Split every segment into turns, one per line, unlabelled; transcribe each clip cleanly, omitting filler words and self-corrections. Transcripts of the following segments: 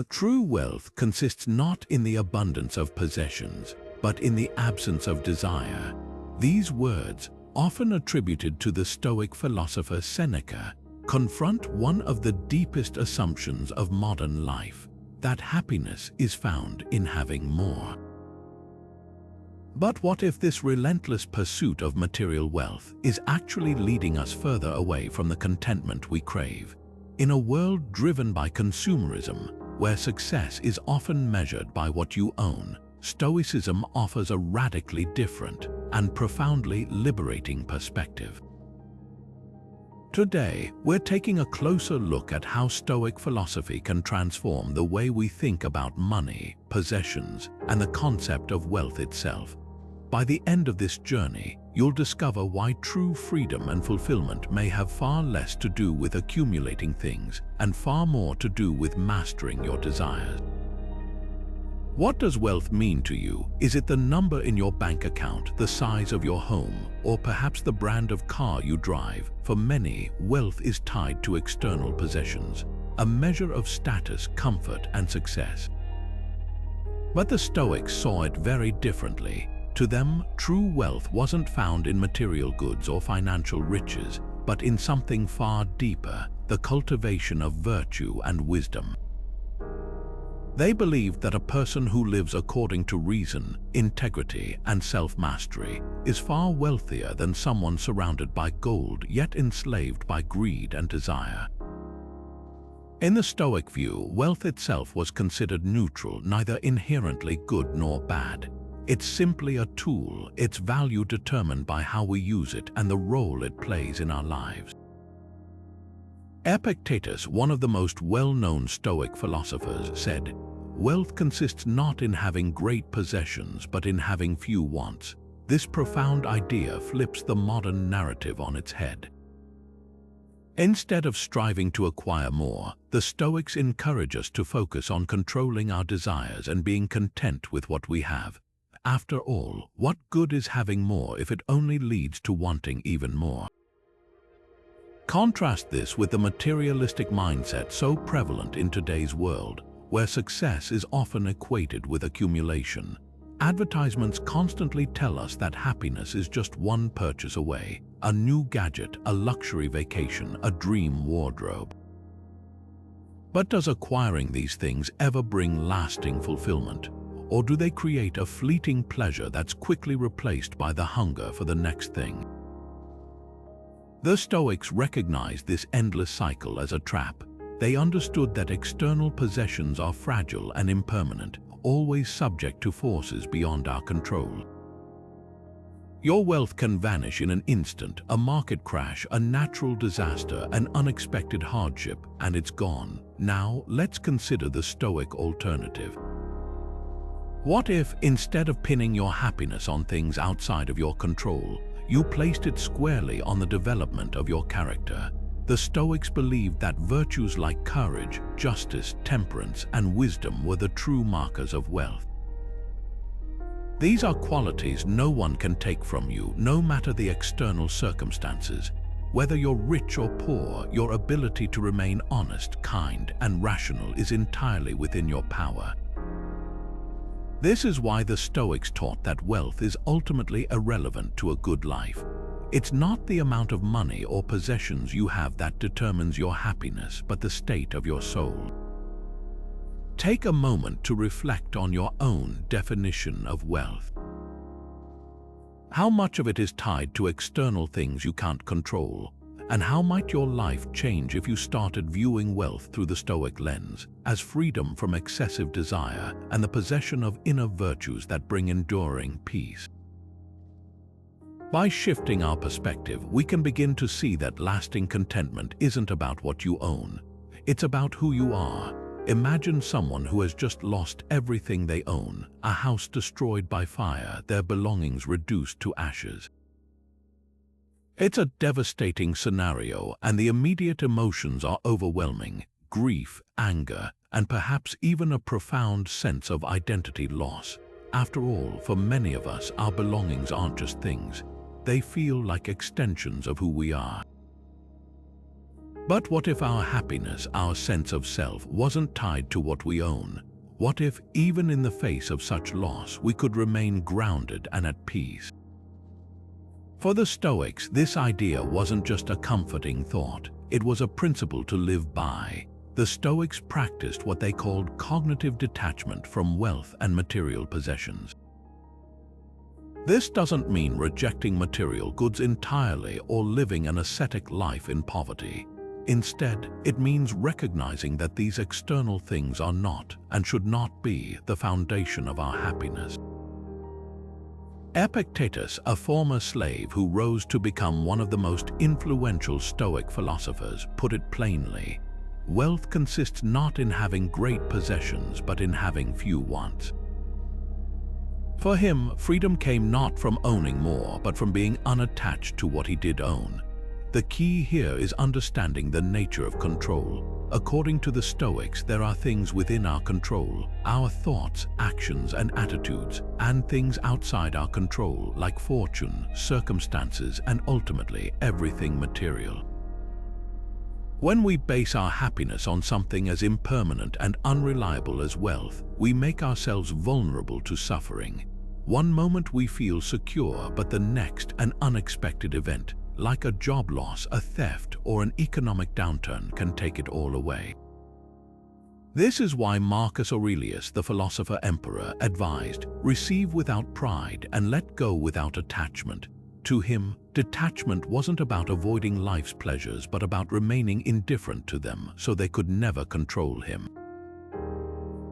A true wealth consists not in the abundance of possessions, but in the absence of desire. These words, often attributed to the Stoic philosopher Seneca, confront one of the deepest assumptions of modern life, that happiness is found in having more. But what if this relentless pursuit of material wealth is actually leading us further away from the contentment we crave? In a world driven by consumerism, where success is often measured by what you own, Stoicism offers a radically different and profoundly liberating perspective. Today, we're taking a closer look at how Stoic philosophy can transform the way we think about money, possessions, and the concept of wealth itself. By the end of this journey, you'll discover why true freedom and fulfillment may have far less to do with accumulating things and far more to do with mastering your desires. What does wealth mean to you? Is it the number in your bank account, the size of your home, or perhaps the brand of car you drive? For many, wealth is tied to external possessions, a measure of status, comfort, and success. But the Stoics saw it very differently. To them, true wealth wasn't found in material goods or financial riches, but in something far deeper, the cultivation of virtue and wisdom. They believed that a person who lives according to reason, integrity, and self-mastery is far wealthier than someone surrounded by gold yet enslaved by greed and desire. In the Stoic view, wealth itself was considered neutral, neither inherently good nor bad. It's simply a tool, its value determined by how we use it and the role it plays in our lives. Epictetus, one of the most well-known Stoic philosophers, said, "Wealth consists not in having great possessions, but in having few wants." This profound idea flips the modern narrative on its head. Instead of striving to acquire more, the Stoics encourage us to focus on controlling our desires and being content with what we have. After all, what good is having more if it only leads to wanting even more? Contrast this with the materialistic mindset so prevalent in today's world, where success is often equated with accumulation. Advertisements constantly tell us that happiness is just one purchase away, a new gadget, a luxury vacation, a dream wardrobe. But does acquiring these things ever bring lasting fulfillment? Or do they create a fleeting pleasure that's quickly replaced by the hunger for the next thing? The Stoics recognized this endless cycle as a trap. They understood that external possessions are fragile and impermanent, always subject to forces beyond our control. Your wealth can vanish in an instant, a market crash, a natural disaster, an unexpected hardship, and it's gone. Now, let's consider the Stoic alternative. What if, instead of pinning your happiness on things outside of your control, you placed it squarely on the development of your character? The Stoics believed that virtues like courage, justice, temperance, and wisdom were the true markers of wealth. These are qualities no one can take from you, no matter the external circumstances. Whether you're rich or poor, your ability to remain honest, kind, and rational is entirely within your power. This is why the Stoics taught that wealth is ultimately irrelevant to a good life. It's not the amount of money or possessions you have that determines your happiness, but the state of your soul. Take a moment to reflect on your own definition of wealth. How much of it is tied to external things you can't control? And how might your life change if you started viewing wealth through the Stoic lens, as freedom from excessive desire and the possession of inner virtues that bring enduring peace? By shifting our perspective, we can begin to see that lasting contentment isn't about what you own. It's about who you are. Imagine someone who has just lost everything they own, a house destroyed by fire, their belongings reduced to ashes. It's a devastating scenario, and the immediate emotions are overwhelming: grief, anger, and perhaps even a profound sense of identity loss. After all, for many of us, our belongings aren't just things. They feel like extensions of who we are. But what if our happiness, our sense of self, wasn't tied to what we own? What if, even in the face of such loss, we could remain grounded and at peace? For the Stoics, this idea wasn't just a comforting thought, it was a principle to live by. The Stoics practiced what they called cognitive detachment from wealth and material possessions. This doesn't mean rejecting material goods entirely or living an ascetic life in poverty. Instead, it means recognizing that these external things are not and should not be the foundation of our happiness. Epictetus, a former slave who rose to become one of the most influential Stoic philosophers, put it plainly: wealth consists not in having great possessions, but in having few wants. For him, freedom came not from owning more, but from being unattached to what he did own. The key here is understanding the nature of control. According to the Stoics, there are things within our control, our thoughts, actions, and attitudes, and things outside our control, like fortune, circumstances, and ultimately everything material. When we base our happiness on something as impermanent and unreliable as wealth, we make ourselves vulnerable to suffering. One moment we feel secure, but the next an unexpected event, like a job loss, a theft, or an economic downturn, can take it all away. This is why Marcus Aurelius, the philosopher emperor, advised, "Receive without pride and let go without attachment." To him, detachment wasn't about avoiding life's pleasures, but about remaining indifferent to them so they could never control him.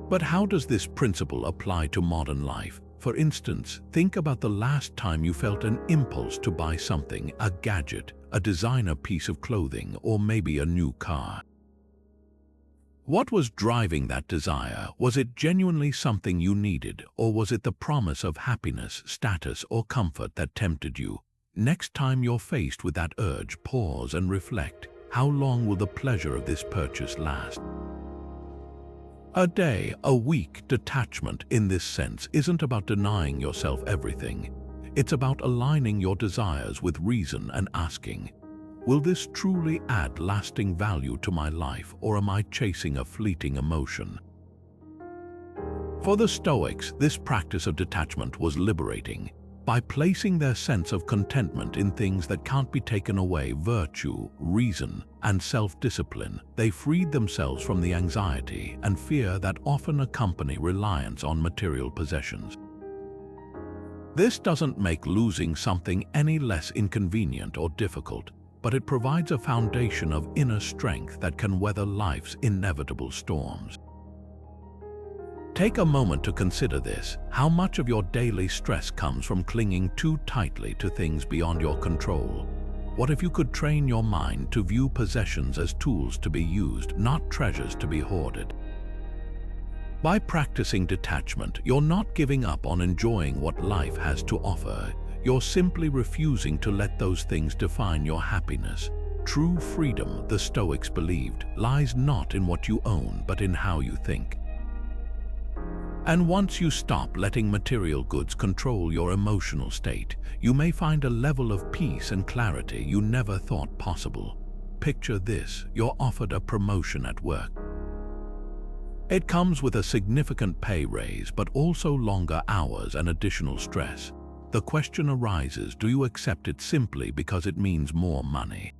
But how does this principle apply to modern life? For instance, think about the last time you felt an impulse to buy something, a gadget, a designer piece of clothing, or maybe a new car. What was driving that desire? Was it genuinely something you needed, or was it the promise of happiness, status, or comfort that tempted you? Next time you're faced with that urge, pause and reflect. How long will the pleasure of this purchase last? A day, a week. Detachment in this sense isn't about denying yourself everything. It's about aligning your desires with reason and asking, will this truly add lasting value to my life, or am I chasing a fleeting emotion? For the Stoics, this practice of detachment was liberating. By placing their sense of contentment in things that can't be taken away, virtue, reason, and self-discipline, they freed themselves from the anxiety and fear that often accompany reliance on material possessions. This doesn't make losing something any less inconvenient or difficult, but it provides a foundation of inner strength that can weather life's inevitable storms. Take a moment to consider this. How much of your daily stress comes from clinging too tightly to things beyond your control? What if you could train your mind to view possessions as tools to be used, not treasures to be hoarded? By practicing detachment, you're not giving up on enjoying what life has to offer. You're simply refusing to let those things define your happiness. True freedom, the Stoics believed, lies not in what you own, but in how you think. And once you stop letting material goods control your emotional state, you may find a level of peace and clarity you never thought possible. Picture this: you're offered a promotion at work. It comes with a significant pay raise, but also longer hours and additional stress. The question arises, do you accept it simply because it means more money?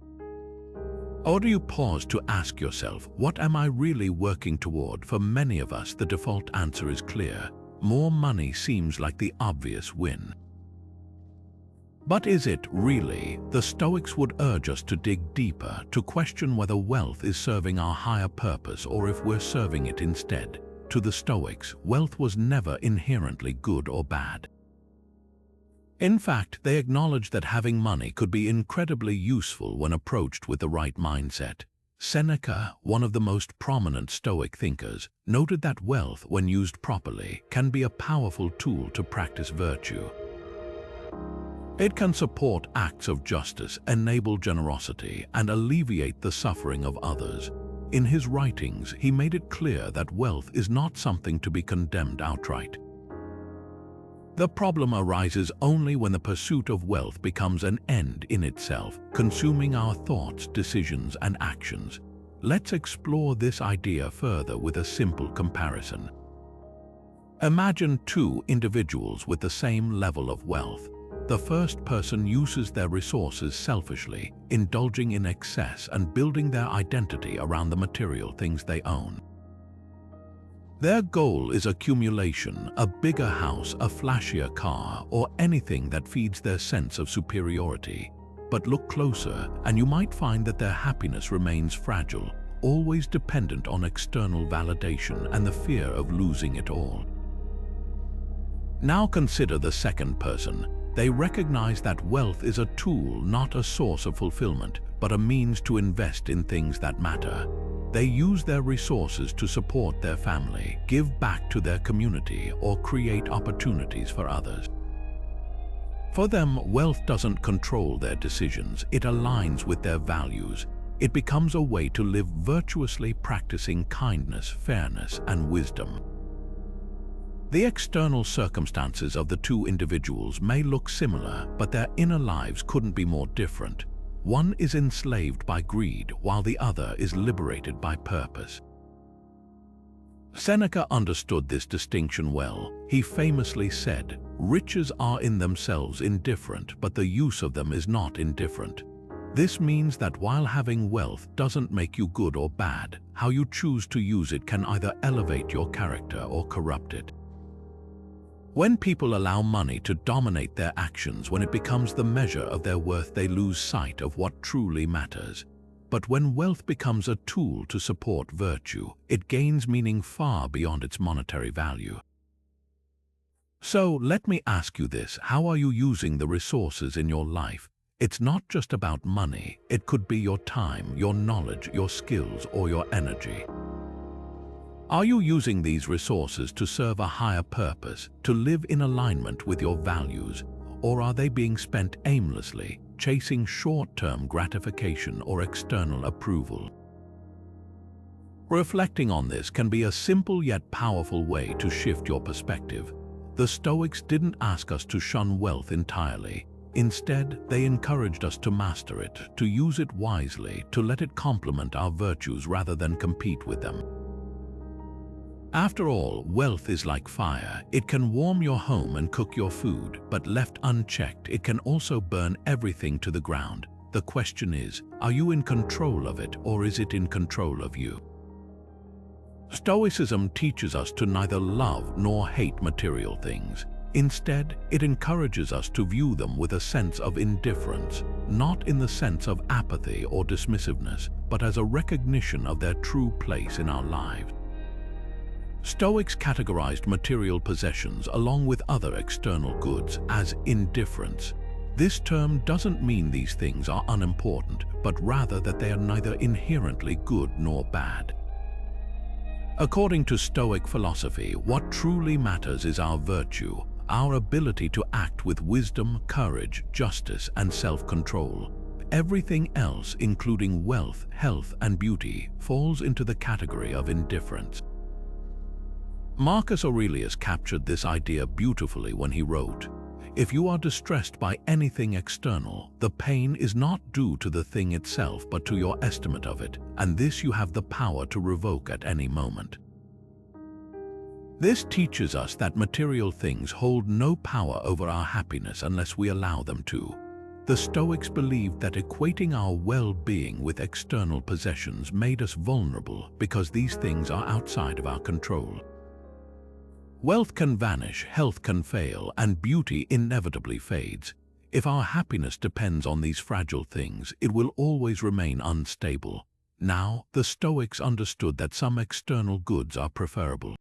Or do you pause to ask yourself, what am I really working toward? For many of us, the default answer is clear. More money seems like the obvious win. But is it really? The Stoics would urge us to dig deeper, to question whether wealth is serving our higher purpose or if we're serving it instead. To the Stoics, wealth was never inherently good or bad. In fact, they acknowledged that having money could be incredibly useful when approached with the right mindset. Seneca, one of the most prominent Stoic thinkers, noted that wealth, when used properly, can be a powerful tool to practice virtue. It can support acts of justice, enable generosity, and alleviate the suffering of others. In his writings, he made it clear that wealth is not something to be condemned outright. The problem arises only when the pursuit of wealth becomes an end in itself, consuming our thoughts, decisions, and actions. Let's explore this idea further with a simple comparison. Imagine two individuals with the same level of wealth. The first person uses their resources selfishly, indulging in excess and building their identity around the material things they own. Their goal is accumulation, a bigger house, a flashier car, or anything that feeds their sense of superiority. But look closer, and you might find that their happiness remains fragile, always dependent on external validation and the fear of losing it all. Now consider the second person. They recognize that wealth is a tool, not a source of fulfillment, but a means to invest in things that matter. They use their resources to support their family, give back to their community, or create opportunities for others. For them, wealth doesn't control their decisions, it aligns with their values. It becomes a way to live virtuously, practicing kindness, fairness, and wisdom. The external circumstances of the two individuals may look similar, but their inner lives couldn't be more different. One is enslaved by greed, while the other is liberated by purpose. Seneca understood this distinction well. He famously said, "Riches are in themselves indifferent, but the use of them is not indifferent." This means that while having wealth doesn't make you good or bad, how you choose to use it can either elevate your character or corrupt it. When people allow money to dominate their actions, when it becomes the measure of their worth, they lose sight of what truly matters. But when wealth becomes a tool to support virtue, it gains meaning far beyond its monetary value. So let me ask you this: how are you using the resources in your life? It's not just about money. It could be your time, your knowledge, your skills, or your energy. Are you using these resources to serve a higher purpose, to live in alignment with your values, or are they being spent aimlessly, chasing short-term gratification or external approval? Reflecting on this can be a simple yet powerful way to shift your perspective. The Stoics didn't ask us to shun wealth entirely. Instead, they encouraged us to master it, to use it wisely, to let it complement our virtues rather than compete with them. After all, wealth is like fire. It can warm your home and cook your food, but left unchecked, it can also burn everything to the ground. The question is, are you in control of it, or is it in control of you? Stoicism teaches us to neither love nor hate material things. Instead, it encourages us to view them with a sense of indifference, not in the sense of apathy or dismissiveness, but as a recognition of their true place in our lives. Stoics categorized material possessions along with other external goods as indifference. This term doesn't mean these things are unimportant, but rather that they are neither inherently good nor bad. According to Stoic philosophy, what truly matters is our virtue, our ability to act with wisdom, courage, justice, and self-control. Everything else, including wealth, health, and beauty, falls into the category of indifference. Marcus Aurelius captured this idea beautifully when he wrote, "If you are distressed by anything external, the pain is not due to the thing itself but to your estimate of it, and this you have the power to revoke at any moment." This teaches us that material things hold no power over our happiness unless we allow them to. The Stoics believed that equating our well-being with external possessions made us vulnerable because these things are outside of our control. Wealth can vanish, health can fail, and beauty inevitably fades. If our happiness depends on these fragile things, it will always remain unstable. Now, the Stoics understood that some external goods are preferable.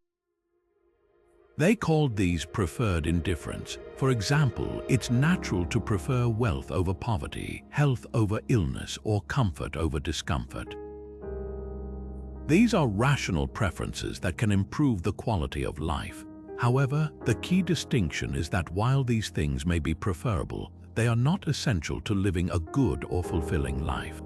They called these preferred indifference. For example, it's natural to prefer wealth over poverty, health over illness, or comfort over discomfort. These are rational preferences that can improve the quality of life. However, the key distinction is that while these things may be preferable, they are not essential to living a good or fulfilling life.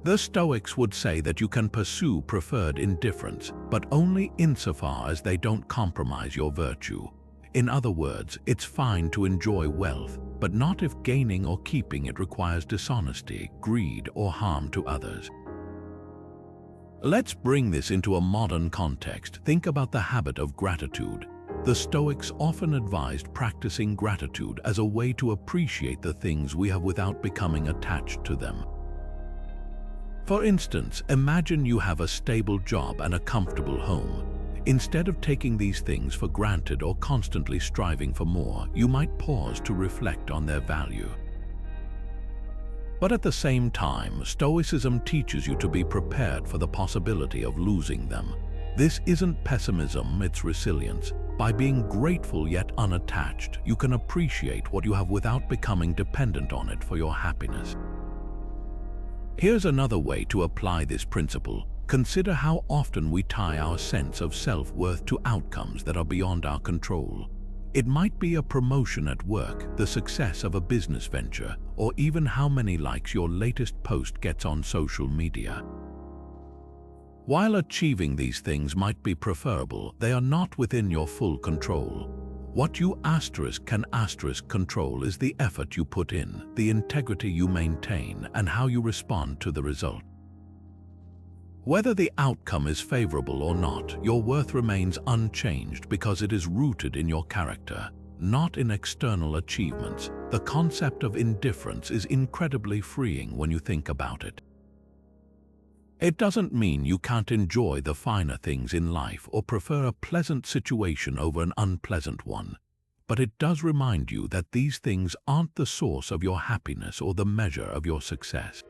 The Stoics would say that you can pursue preferred indifference, but only insofar as they don't compromise your virtue. In other words, it's fine to enjoy wealth, but not if gaining or keeping it requires dishonesty, greed, or harm to others. Let's bring this into a modern context. Think about the habit of gratitude. The Stoics often advised practicing gratitude as a way to appreciate the things we have without becoming attached to them. For instance, imagine you have a stable job and a comfortable home. Instead of taking these things for granted or constantly striving for more, you might pause to reflect on their value. But at the same time, Stoicism teaches you to be prepared for the possibility of losing them. This isn't pessimism, it's resilience. By being grateful yet unattached, you can appreciate what you have without becoming dependent on it for your happiness. Here's another way to apply this principle. Consider how often we tie our sense of self-worth to outcomes that are beyond our control. It might be a promotion at work, the success of a business venture, or even how many likes your latest post gets on social media. While achieving these things might be preferable, they are not within your full control. What you can control is the effort you put in, the integrity you maintain, and how you respond to the result. Whether the outcome is favorable or not, your worth remains unchanged because it is rooted in your character, not in external achievements. The concept of indifference is incredibly freeing when you think about it. It doesn't mean you can't enjoy the finer things in life or prefer a pleasant situation over an unpleasant one, but it does remind you that these things aren't the source of your happiness or the measure of your success.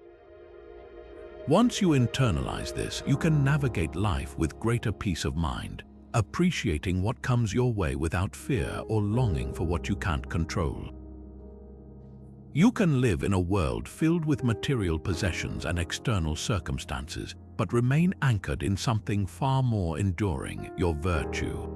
Once you internalize this, you can navigate life with greater peace of mind, appreciating what comes your way without fear or longing for what you can't control. You can live in a world filled with material possessions and external circumstances, but remain anchored in something far more enduring, your virtue.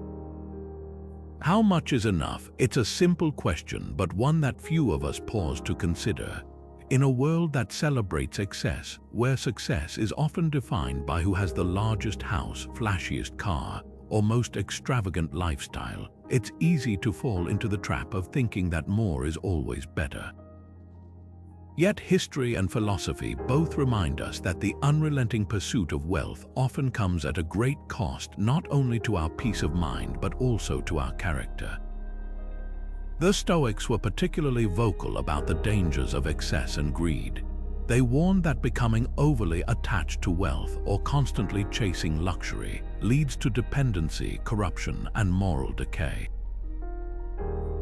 How much is enough? It's a simple question, but one that few of us pause to consider. In a world that celebrates excess, where success is often defined by who has the largest house, flashiest car, or most extravagant lifestyle, it's easy to fall into the trap of thinking that more is always better. Yet history and philosophy both remind us that the unrelenting pursuit of wealth often comes at a great cost, not only to our peace of mind but also to our character. The Stoics were particularly vocal about the dangers of excess and greed. They warned that becoming overly attached to wealth or constantly chasing luxury leads to dependency, corruption, and moral decay.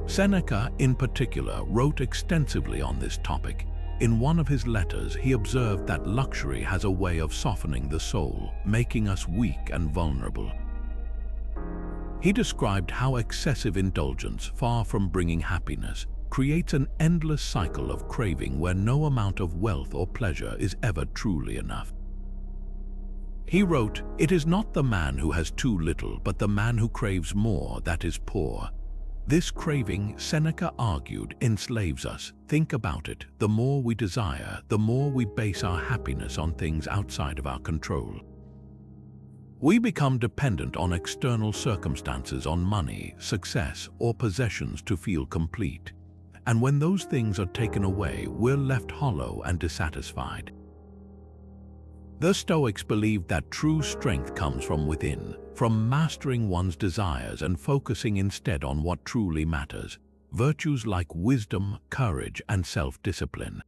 Seneca, in particular, wrote extensively on this topic. In one of his letters, he observed that luxury has a way of softening the soul, making us weak and vulnerable. He described how excessive indulgence, far from bringing happiness, creates an endless cycle of craving where no amount of wealth or pleasure is ever truly enough. He wrote, "It is not the man who has too little, but the man who craves more that is poor." This craving, Seneca argued, enslaves us. Think about it. The more we desire, the more we base our happiness on things outside of our control. We become dependent on external circumstances, on money, success, or possessions to feel complete. And when those things are taken away, we're left hollow and dissatisfied. The Stoics believed that true strength comes from within, from mastering one's desires and focusing instead on what truly matters, virtues like wisdom, courage, and self-discipline.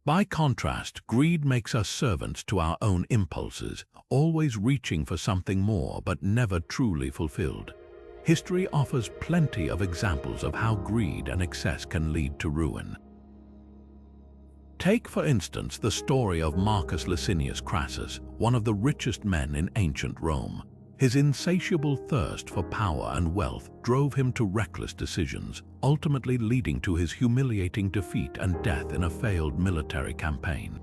By contrast, greed makes us servants to our own impulses, always reaching for something more but never truly fulfilled. History offers plenty of examples of how greed and excess can lead to ruin. Take, for instance, the story of Marcus Licinius Crassus, one of the richest men in ancient Rome. His insatiable thirst for power and wealth drove him to reckless decisions, ultimately leading to his humiliating defeat and death in a failed military campaign.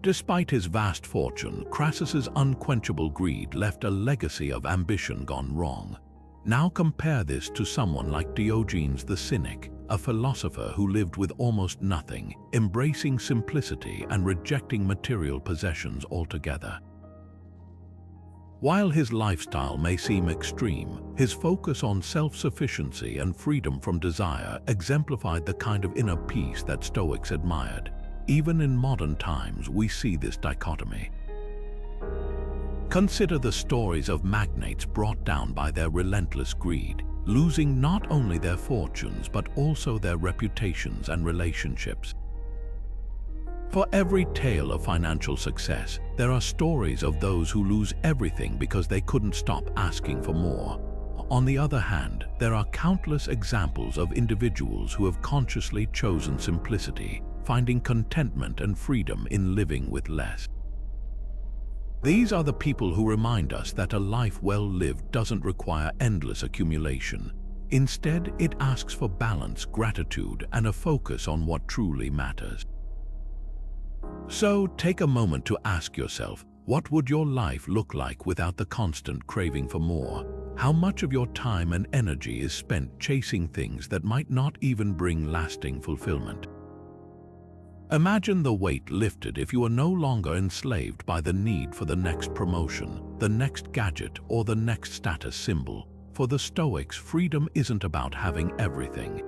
Despite his vast fortune, Crassus's unquenchable greed left a legacy of ambition gone wrong. Now compare this to someone like Diogenes the Cynic, a philosopher who lived with almost nothing, embracing simplicity and rejecting material possessions altogether. While his lifestyle may seem extreme, his focus on self-sufficiency and freedom from desire exemplified the kind of inner peace that Stoics admired. Even in modern times, we see this dichotomy. Consider the stories of magnates brought down by their relentless greed, losing not only their fortunes but also their reputations and relationships. For every tale of financial success, there are stories of those who lose everything because they couldn't stop asking for more. On the other hand, there are countless examples of individuals who have consciously chosen simplicity, finding contentment and freedom in living with less. These are the people who remind us that a life well lived doesn't require endless accumulation. Instead, it asks for balance, gratitude, and a focus on what truly matters. So, take a moment to ask yourself, what would your life look like without the constant craving for more? How much of your time and energy is spent chasing things that might not even bring lasting fulfillment? Imagine the weight lifted if you are no longer enslaved by the need for the next promotion, the next gadget, or the next status symbol. For the Stoics, freedom isn't about having everything.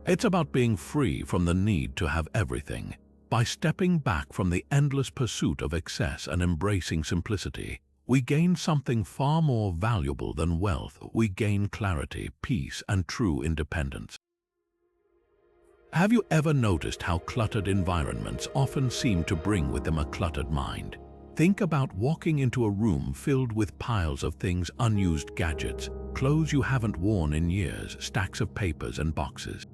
It's about being free from the need to have everything. By stepping back from the endless pursuit of excess and embracing simplicity, we gain something far more valuable than wealth. We gain clarity, peace, and true independence. Have you ever noticed how cluttered environments often seem to bring with them a cluttered mind? Think about walking into a room filled with piles of things, unused gadgets, clothes you haven't worn in years, stacks of papers and boxes.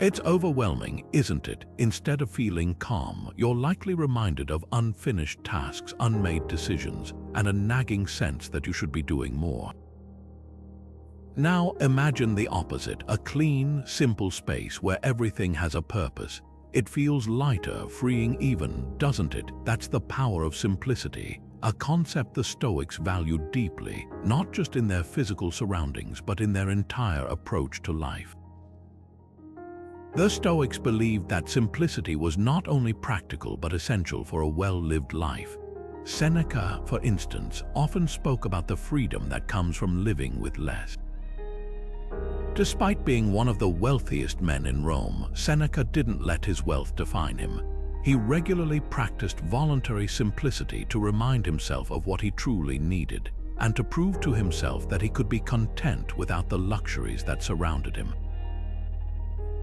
It's overwhelming, isn't it? Instead of feeling calm, you're likely reminded of unfinished tasks, unmade decisions, and a nagging sense that you should be doing more. Now imagine the opposite, a clean, simple space where everything has a purpose. It feels lighter, freeing even, doesn't it? That's the power of simplicity, a concept the Stoics valued deeply, not just in their physical surroundings, but in their entire approach to life. The Stoics believed that simplicity was not only practical but essential for a well-lived life. Seneca, for instance, often spoke about the freedom that comes from living with less. Despite being one of the wealthiest men in Rome, Seneca didn't let his wealth define him. He regularly practiced voluntary simplicity to remind himself of what he truly needed, and to prove to himself that he could be content without the luxuries that surrounded him.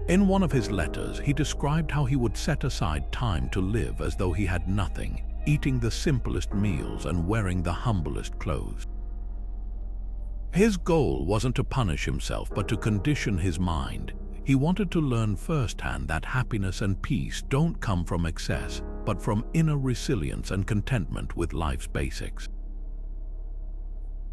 In one of his letters, he described how he would set aside time to live as though he had nothing, eating the simplest meals and wearing the humblest clothes. His goal wasn't to punish himself, but to condition his mind. He wanted to learn firsthand that happiness and peace don't come from excess, but from inner resilience and contentment with life's basics.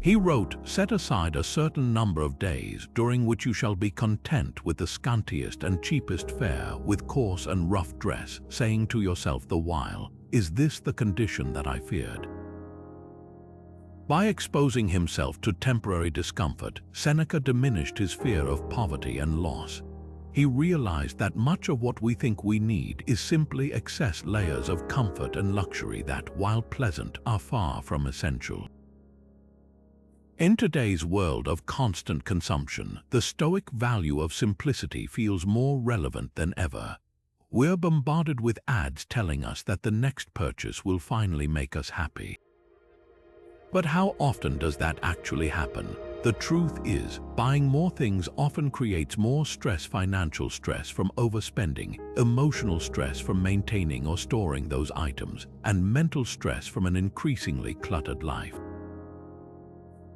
He wrote, "Set aside a certain number of days during which you shall be content with the scantiest and cheapest fare, with coarse and rough dress, saying to yourself the while, 'Is this the condition that I feared?'" By exposing himself to temporary discomfort, Seneca diminished his fear of poverty and loss. He realized that much of what we think we need is simply excess layers of comfort and luxury that, while pleasant, are far from essential. In today's world of constant consumption, the Stoic value of simplicity feels more relevant than ever. We're bombarded with ads telling us that the next purchase will finally make us happy. But how often does that actually happen? The truth is, buying more things often creates more stress: financial stress from overspending, emotional stress from maintaining or storing those items, and mental stress from an increasingly cluttered life.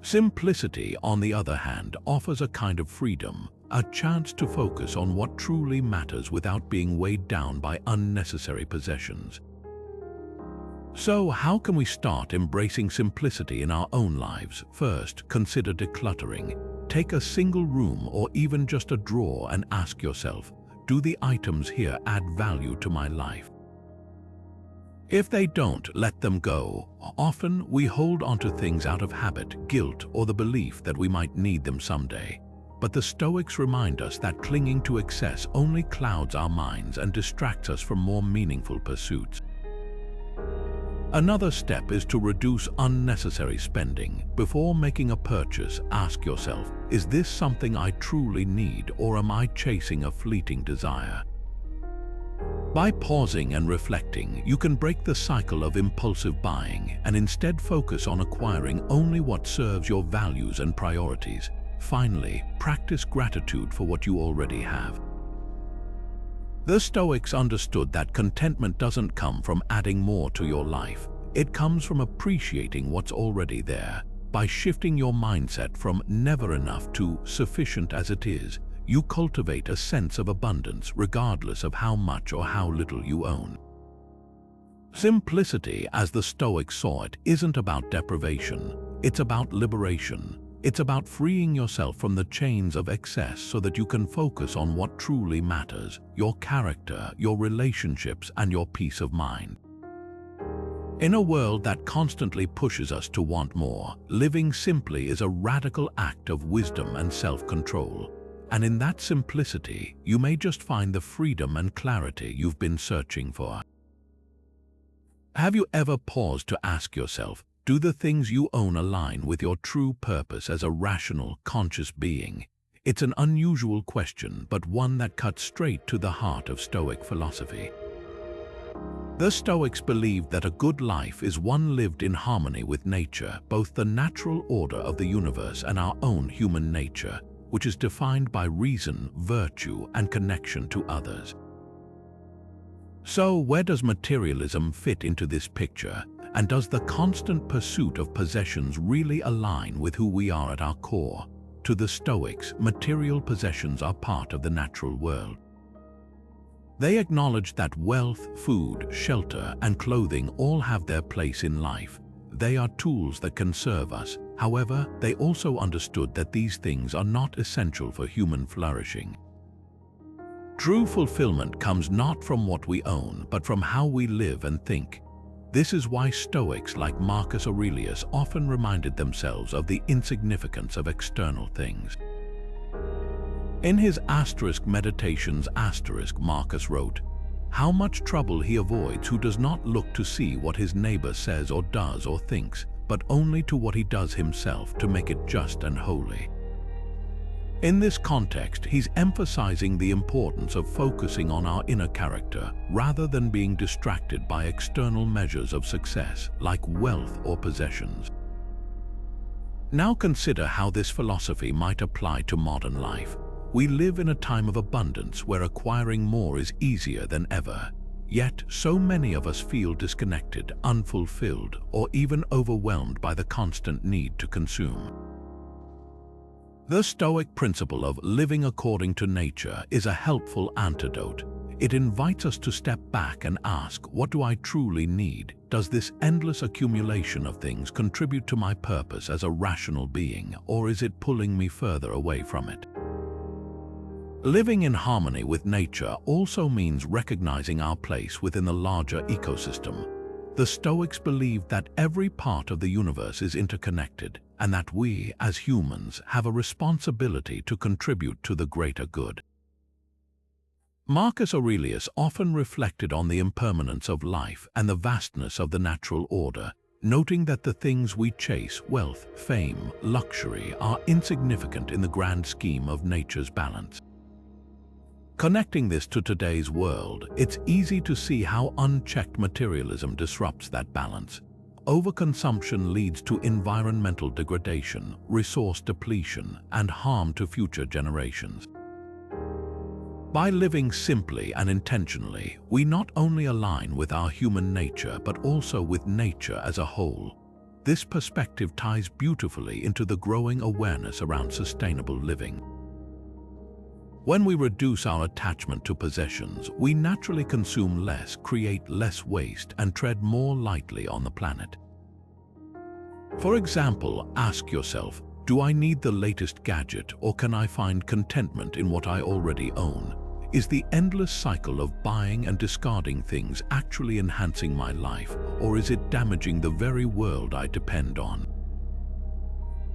Simplicity, on the other hand, offers a kind of freedom, a chance to focus on what truly matters without being weighed down by unnecessary possessions. So, how can we start embracing simplicity in our own lives? First, consider decluttering. Take a single room or even just a drawer and ask yourself, do the items here add value to my life? If they don't, let them go. Often, we hold onto things out of habit, guilt, or the belief that we might need them someday. But the Stoics remind us that clinging to excess only clouds our minds and distracts us from more meaningful pursuits. Another step is to reduce unnecessary spending. Before making a purchase, ask yourself, is this something I truly need, or am I chasing a fleeting desire? By pausing and reflecting, you can break the cycle of impulsive buying and instead focus on acquiring only what serves your values and priorities. Finally, practice gratitude for what you already have. The Stoics understood that contentment doesn't come from adding more to your life. It comes from appreciating what's already there. By shifting your mindset from never enough to sufficient as it is, you cultivate a sense of abundance regardless of how much or how little you own. Simplicity, as the Stoics saw it, isn't about deprivation. It's about liberation. It's about freeing yourself from the chains of excess so that you can focus on what truly matters: your character, your relationships, and your peace of mind. In a world that constantly pushes us to want more, living simply is a radical act of wisdom and self-control. And in that simplicity, you may just find the freedom and clarity you've been searching for. Have you ever paused to ask yourself, do the things you own align with your true purpose as a rational, conscious being? It's an unusual question, but one that cuts straight to the heart of Stoic philosophy. The Stoics believed that a good life is one lived in harmony with nature, both the natural order of the universe and our own human nature, which is defined by reason, virtue, and connection to others. So, where does materialism fit into this picture? And does the constant pursuit of possessions really align with who we are at our core? To the Stoics, material possessions are part of the natural world. They acknowledge that wealth, food, shelter, and clothing all have their place in life. They are tools that can serve us. However, they also understood that these things are not essential for human flourishing. True fulfillment comes not from what we own, but from how we live and think. This is why Stoics like Marcus Aurelius often reminded themselves of the insignificance of external things. In his Meditations, Marcus wrote, "How much trouble he avoids who does not look to see what his neighbor says or does or thinks, but only to what he does himself to make it just and holy." In this context, he's emphasizing the importance of focusing on our inner character rather than being distracted by external measures of success, like wealth or possessions. Now consider how this philosophy might apply to modern life. We live in a time of abundance where acquiring more is easier than ever. Yet, so many of us feel disconnected, unfulfilled, or even overwhelmed by the constant need to consume. The Stoic principle of living according to nature is a helpful antidote. It invites us to step back and ask, what do I truly need? Does this endless accumulation of things contribute to my purpose as a rational being, or is it pulling me further away from it? Living in harmony with nature also means recognizing our place within the larger ecosystem. The Stoics believed that every part of the universe is interconnected, and that we, as humans, have a responsibility to contribute to the greater good. Marcus Aurelius often reflected on the impermanence of life and the vastness of the natural order, noting that the things we chase, wealth, fame, luxury, are insignificant in the grand scheme of nature's balance. Connecting this to today's world, it's easy to see how unchecked materialism disrupts that balance. Overconsumption leads to environmental degradation, resource depletion, and harm to future generations. By living simply and intentionally, we not only align with our human nature but also with nature as a whole. This perspective ties beautifully into the growing awareness around sustainable living. When we reduce our attachment to possessions, we naturally consume less, create less waste, and tread more lightly on the planet. For example, ask yourself, do I need the latest gadget, or can I find contentment in what I already own? Is the endless cycle of buying and discarding things actually enhancing my life, or is it damaging the very world I depend on?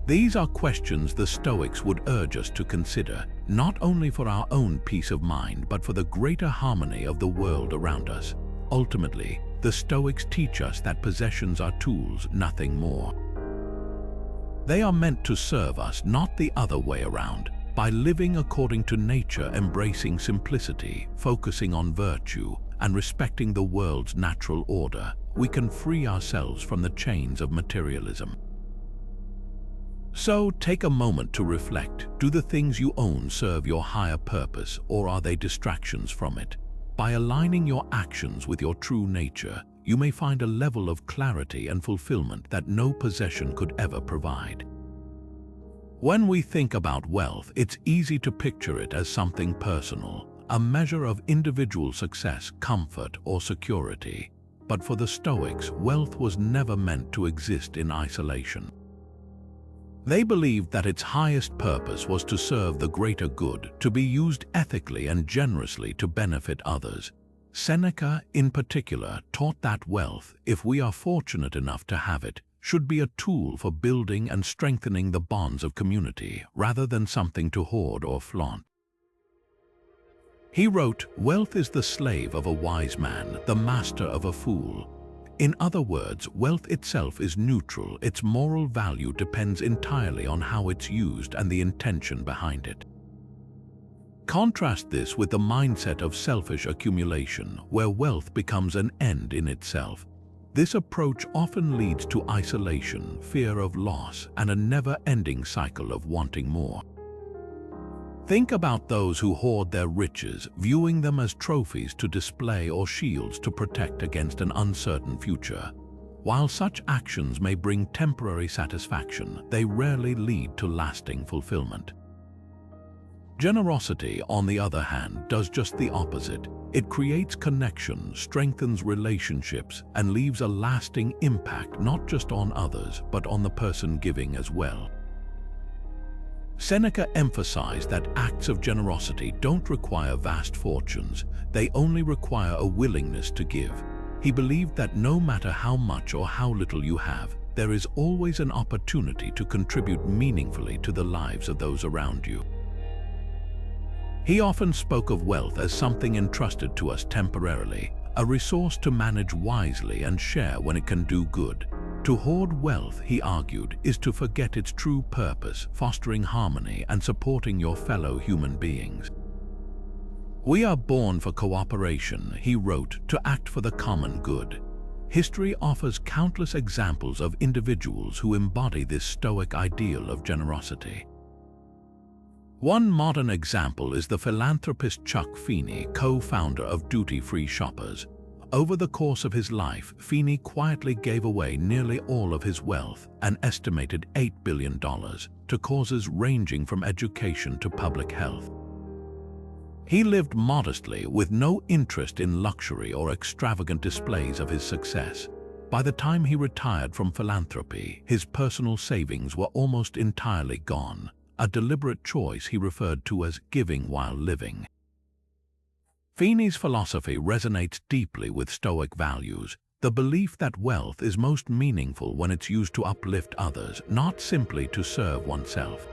These are questions the Stoics would urge us to consider, not only for our own peace of mind, but for the greater harmony of the world around us. Ultimately, the Stoics teach us that possessions are tools, nothing more. They are meant to serve us, not the other way around. By living according to nature, embracing simplicity, focusing on virtue, and respecting the world's natural order, we can free ourselves from the chains of materialism. So, take a moment to reflect. Do the things you own serve your higher purpose, or are they distractions from it? By aligning your actions with your true nature, you may find a level of clarity and fulfillment that no possession could ever provide. When we think about wealth, it's easy to picture it as something personal, a measure of individual success, comfort, or security. But for the Stoics, wealth was never meant to exist in isolation. They believed that its highest purpose was to serve the greater good, to be used ethically and generously to benefit others. Seneca, in particular, taught that wealth, if we are fortunate enough to have it, should be a tool for building and strengthening the bonds of community, rather than something to hoard or flaunt. He wrote, "Wealth is the slave of a wise man, the master of a fool." In other words, wealth itself is neutral. Its moral value depends entirely on how it's used and the intention behind it. Contrast this with the mindset of selfish accumulation, where wealth becomes an end in itself. This approach often leads to isolation, fear of loss, and a never-ending cycle of wanting more. Think about those who hoard their riches, viewing them as trophies to display or shields to protect against an uncertain future. While such actions may bring temporary satisfaction, they rarely lead to lasting fulfillment. Generosity, on the other hand, does just the opposite. It creates connection, strengthens relationships, and leaves a lasting impact not just on others, but on the person giving as well. Seneca emphasized that acts of generosity don't require vast fortunes, they only require a willingness to give. He believed that no matter how much or how little you have, there is always an opportunity to contribute meaningfully to the lives of those around you. He often spoke of wealth as something entrusted to us temporarily, a resource to manage wisely and share when it can do good. To hoard wealth, he argued, is to forget its true purpose, fostering harmony and supporting your fellow human beings. "We are born for cooperation," he wrote, "to act for the common good." History offers countless examples of individuals who embody this Stoic ideal of generosity. One modern example is the philanthropist Chuck Feeney, co-founder of duty-free shoppers. Over the course of his life, Feeney quietly gave away nearly all of his wealth, an estimated $8 billion, to causes ranging from education to public health. He lived modestly, with no interest in luxury or extravagant displays of his success. By the time he retired from philanthropy, his personal savings were almost entirely gone, a deliberate choice he referred to as giving while living. Feeney's philosophy resonates deeply with Stoic values, the belief that wealth is most meaningful when it's used to uplift others, not simply to serve oneself.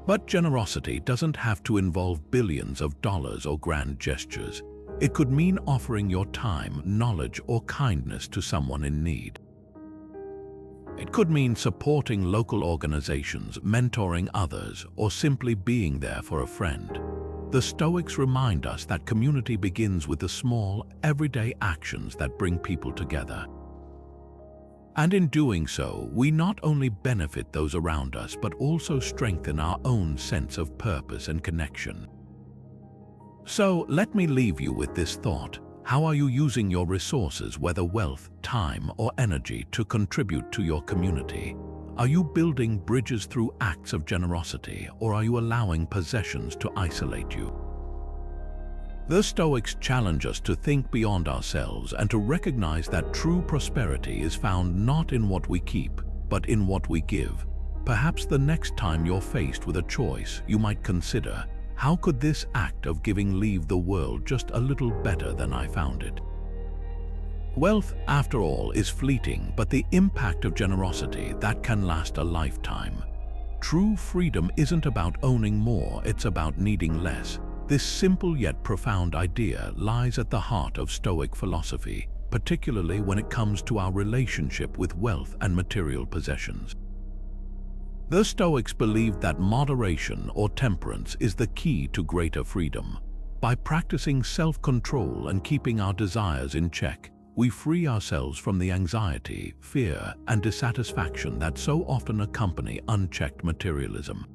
But generosity doesn't have to involve billions of dollars or grand gestures. It could mean offering your time, knowledge, or kindness to someone in need. It could mean supporting local organizations, mentoring others, or simply being there for a friend. The Stoics remind us that community begins with the small, everyday actions that bring people together. And in doing so, we not only benefit those around us, but also strengthen our own sense of purpose and connection. So, let me leave you with this thought. How are you using your resources, whether wealth, time, or energy, to contribute to your community? Are you building bridges through acts of generosity, or are you allowing possessions to isolate you? The Stoics challenge us to think beyond ourselves and to recognize that true prosperity is found not in what we keep, but in what we give. Perhaps the next time you're faced with a choice, you might consider, how could this act of giving leave the world just a little better than I found it? Wealth, after all, is fleeting, but the impact of generosity, that can last a lifetime. True freedom isn't about owning more, it's about needing less. This simple yet profound idea lies at the heart of Stoic philosophy, particularly when it comes to our relationship with wealth and material possessions. The Stoics believed that moderation or temperance is the key to greater freedom. By practicing self-control and keeping our desires in check, we free ourselves from the anxiety, fear, and dissatisfaction that so often accompany unchecked materialism.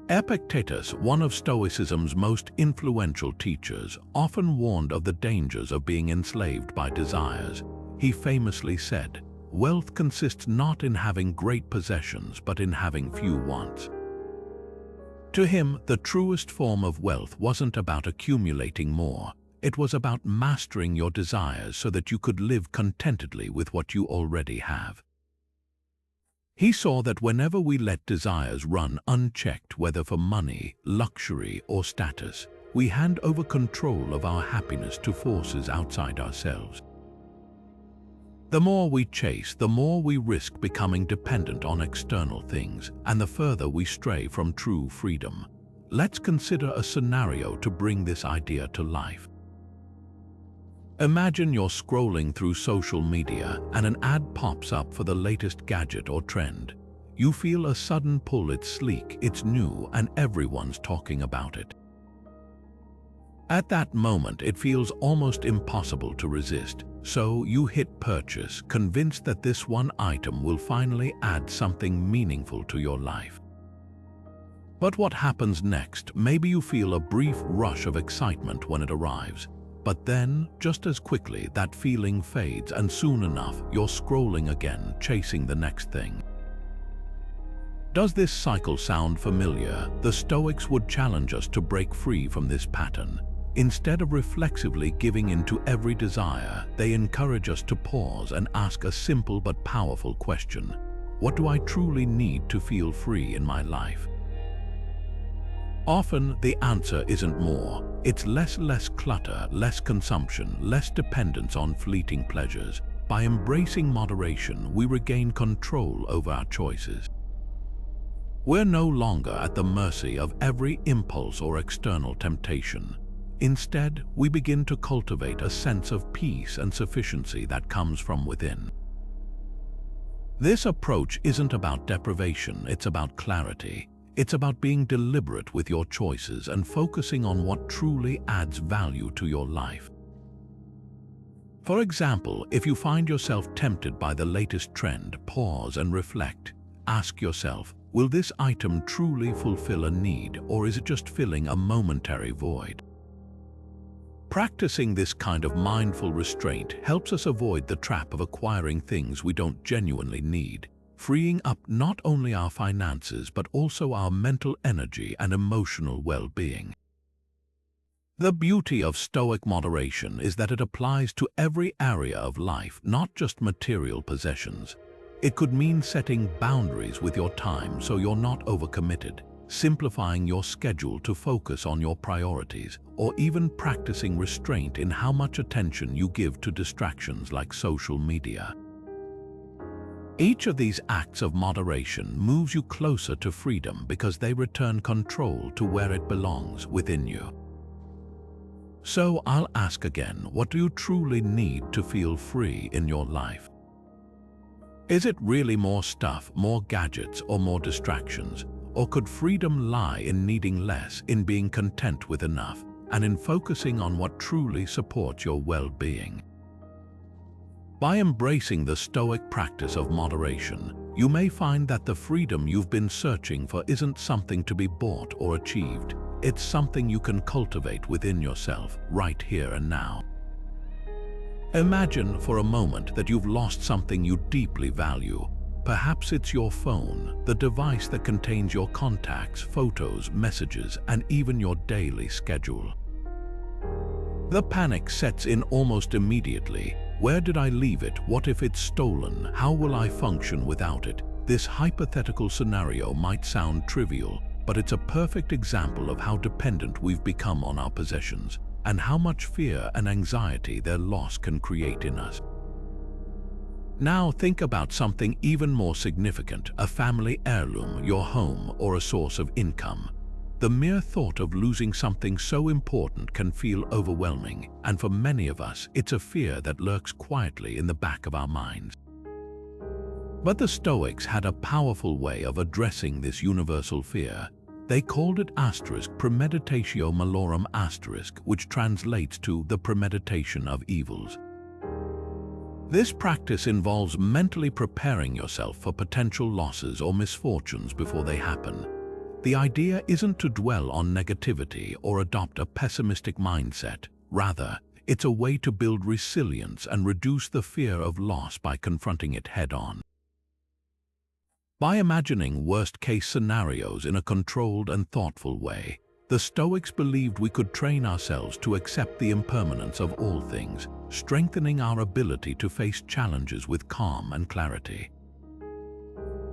Epictetus, one of Stoicism's most influential teachers, often warned of the dangers of being enslaved by desires. He famously said, "Wealth consists not in having great possessions, but in having few wants." To him, the truest form of wealth wasn't about accumulating more. It was about mastering your desires so that you could live contentedly with what you already have. He saw that whenever we let desires run unchecked, whether for money, luxury, or status, we hand over control of our happiness to forces outside ourselves. The more we chase, the more we risk becoming dependent on external things, and the further we stray from true freedom. Let's consider a scenario to bring this idea to life. Imagine you're scrolling through social media and an ad pops up for the latest gadget or trend. You feel a sudden pull. It's sleek, it's new, and everyone's talking about it. At that moment, it feels almost impossible to resist, so you hit purchase, convinced that this one item will finally add something meaningful to your life. But what happens next? Maybe you feel a brief rush of excitement when it arrives. But then, just as quickly, that feeling fades, and soon enough, you're scrolling again, chasing the next thing. Does this cycle sound familiar? The Stoics would challenge us to break free from this pattern. Instead of reflexively giving in to every desire, they encourage us to pause and ask a simple but powerful question. What do I truly need to feel free in my life? Often, the answer isn't more. It's less clutter, less consumption, less dependence on fleeting pleasures. By embracing moderation, we regain control over our choices. We're no longer at the mercy of every impulse or external temptation. Instead, we begin to cultivate a sense of peace and sufficiency that comes from within. This approach isn't about deprivation, it's about clarity. It's about being deliberate with your choices and focusing on what truly adds value to your life. For example, if you find yourself tempted by the latest trend, pause and reflect. Ask yourself, will this item truly fulfill a need, or is it just filling a momentary void? Practicing this kind of mindful restraint helps us avoid the trap of acquiring things we don't genuinely need, freeing up not only our finances but also our mental energy and emotional well-being. The beauty of Stoic moderation is that it applies to every area of life, not just material possessions. It could mean setting boundaries with your time so you're not overcommitted, simplifying your schedule to focus on your priorities, or even practicing restraint in how much attention you give to distractions like social media. Each of these acts of moderation moves you closer to freedom because they return control to where it belongs, within you. So I'll ask again, what do you truly need to feel free in your life? Is it really more stuff, more gadgets, or more distractions? Or could freedom lie in needing less, in being content with enough, and in focusing on what truly supports your well-being? By embracing the Stoic practice of moderation, you may find that the freedom you've been searching for isn't something to be bought or achieved. It's something you can cultivate within yourself, right here and now. Imagine for a moment that you've lost something you deeply value. Perhaps it's your phone, the device that contains your contacts, photos, messages, and even your daily schedule. The panic sets in almost immediately. Where did I leave it? What if it's stolen? How will I function without it? This hypothetical scenario might sound trivial, but it's a perfect example of how dependent we've become on our possessions, and how much fear and anxiety their loss can create in us. Now think about something even more significant, a family heirloom, your home, or a source of income. The mere thought of losing something so important can feel overwhelming, and for many of us, it's a fear that lurks quietly in the back of our minds. But the Stoics had a powerful way of addressing this universal fear. They called it premeditatio malorum, which translates to the premeditation of evils. This practice involves mentally preparing yourself for potential losses or misfortunes before they happen. The idea isn't to dwell on negativity or adopt a pessimistic mindset. Rather, it's a way to build resilience and reduce the fear of loss by confronting it head-on. By imagining worst-case scenarios in a controlled and thoughtful way, the Stoics believed we could train ourselves to accept the impermanence of all things, strengthening our ability to face challenges with calm and clarity.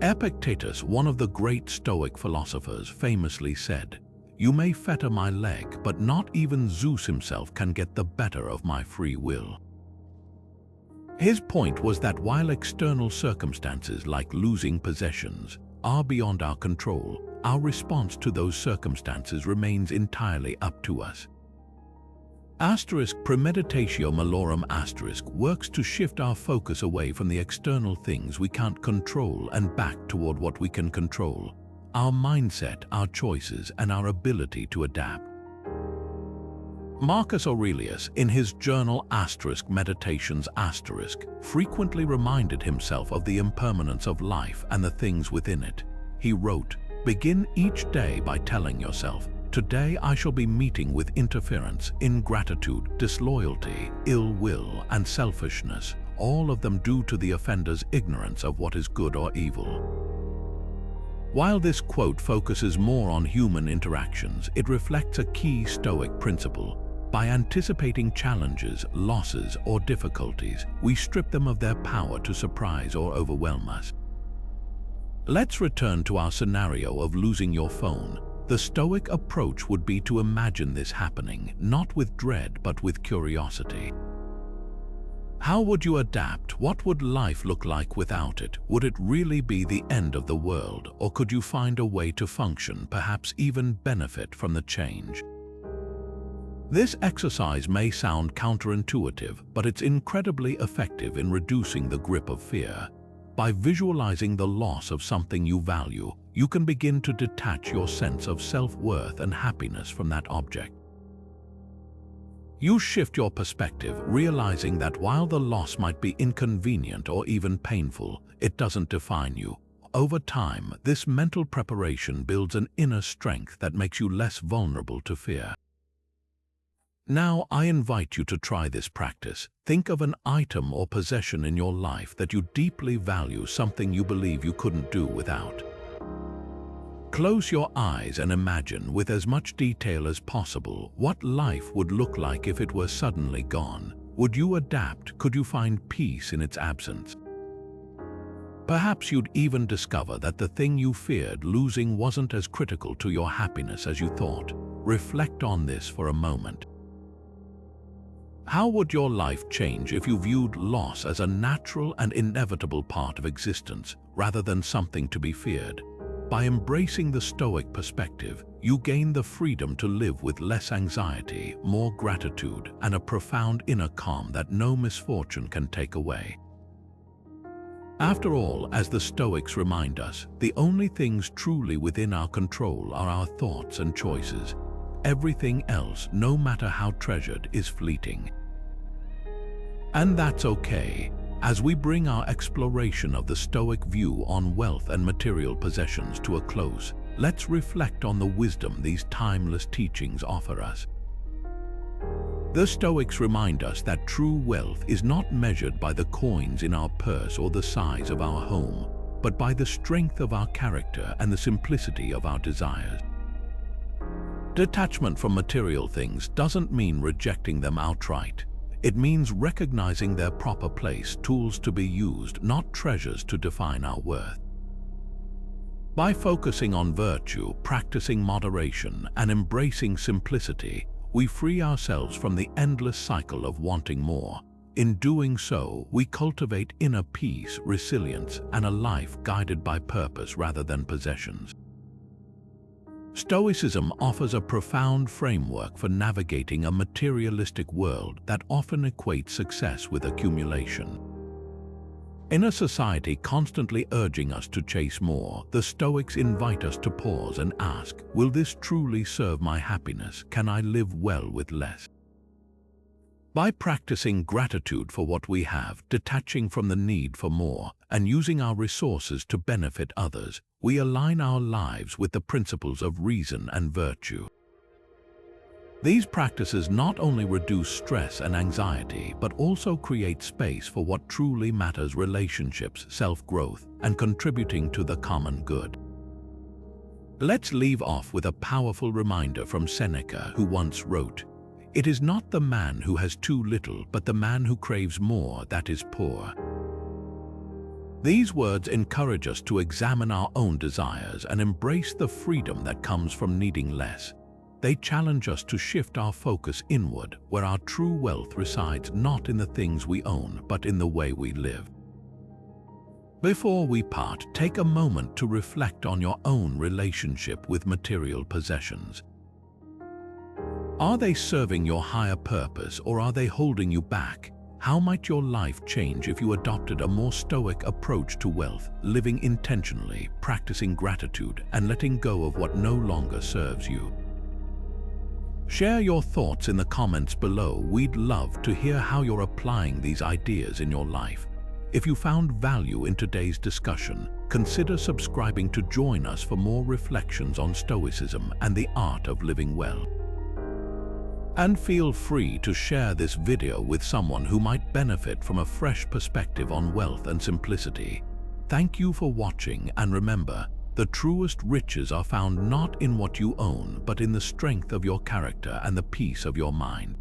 Epictetus, one of the great Stoic philosophers, famously said, "You may fetter my leg, but not even Zeus himself can get the better of my free will." His point was that while external circumstances like losing possessions are beyond our control, our response to those circumstances remains entirely up to us. Premeditatio malorum works to shift our focus away from the external things we can't control and back toward what we can control: our mindset, our choices, and our ability to adapt. Marcus Aurelius, in his journal Meditations frequently reminded himself of the impermanence of life and the things within it. He wrote, "Begin each day by telling yourself, 'Today I shall be meeting with interference, ingratitude, disloyalty, ill will, and selfishness, all of them due to the offender's ignorance of what is good or evil.'" While this quote focuses more on human interactions, it reflects a key Stoic principle. By anticipating challenges, losses, or difficulties, we strip them of their power to surprise or overwhelm us. Let's return to our scenario of losing your phone. The Stoic approach would be to imagine this happening, not with dread but with curiosity. How would you adapt? What would life look like without it? Would it really be the end of the world, or could you find a way to function, perhaps even benefit from the change? This exercise may sound counterintuitive, but it's incredibly effective in reducing the grip of fear. By visualizing the loss of something you value, you can begin to detach your sense of self-worth and happiness from that object. You shift your perspective, realizing that while the loss might be inconvenient or even painful, it doesn't define you. Over time, this mental preparation builds an inner strength that makes you less vulnerable to fear. Now, I invite you to try this practice. Think of an item or possession in your life that you deeply value, something you believe you couldn't do without. Close your eyes and imagine, with as much detail as possible, what life would look like if it were suddenly gone. Would you adapt? Could you find peace in its absence? Perhaps you'd even discover that the thing you feared losing wasn't as critical to your happiness as you thought. Reflect on this for a moment. How would your life change if you viewed loss as a natural and inevitable part of existence, rather than something to be feared? By embracing the Stoic perspective, you gain the freedom to live with less anxiety, more gratitude, and a profound inner calm that no misfortune can take away. After all, as the Stoics remind us, the only things truly within our control are our thoughts and choices. Everything else, no matter how treasured, is fleeting. And that's okay. As we bring our exploration of the Stoic view on wealth and material possessions to a close, let's reflect on the wisdom these timeless teachings offer us. The Stoics remind us that true wealth is not measured by the coins in our purse or the size of our home, but by the strength of our character and the simplicity of our desires. Detachment from material things doesn't mean rejecting them outright. It means recognizing their proper place, tools to be used, not treasures to define our worth. By focusing on virtue, practicing moderation, and embracing simplicity, we free ourselves from the endless cycle of wanting more. In doing so, we cultivate inner peace, resilience, and a life guided by purpose rather than possessions. Stoicism offers a profound framework for navigating a materialistic world that often equates success with accumulation. In a society constantly urging us to chase more, the Stoics invite us to pause and ask, will this truly serve my happiness? Can I live well with less? By practicing gratitude for what we have, detaching from the need for more, and using our resources to benefit others, we align our lives with the principles of reason and virtue. These practices not only reduce stress and anxiety, but also create space for what truly matters: relationships, self-growth, and contributing to the common good. Let's leave off with a powerful reminder from Seneca, who once wrote, "It is not the man who has too little, but the man who craves more that is poor." These words encourage us to examine our own desires and embrace the freedom that comes from needing less. They challenge us to shift our focus inward, where our true wealth resides not in the things we own, but in the way we live. Before we part, take a moment to reflect on your own relationship with material possessions. Are they serving your higher purpose, or are they holding you back? How might your life change if you adopted a more stoic approach to wealth, living intentionally, practicing gratitude, and letting go of what no longer serves you? Share your thoughts in the comments below. We'd love to hear how you're applying these ideas in your life. If you found value in today's discussion, consider subscribing to join us for more reflections on Stoicism and the art of living well. And feel free to share this video with someone who might benefit from a fresh perspective on wealth and simplicity. Thank you for watching, and remember, the truest riches are found not in what you own, but in the strength of your character and the peace of your mind.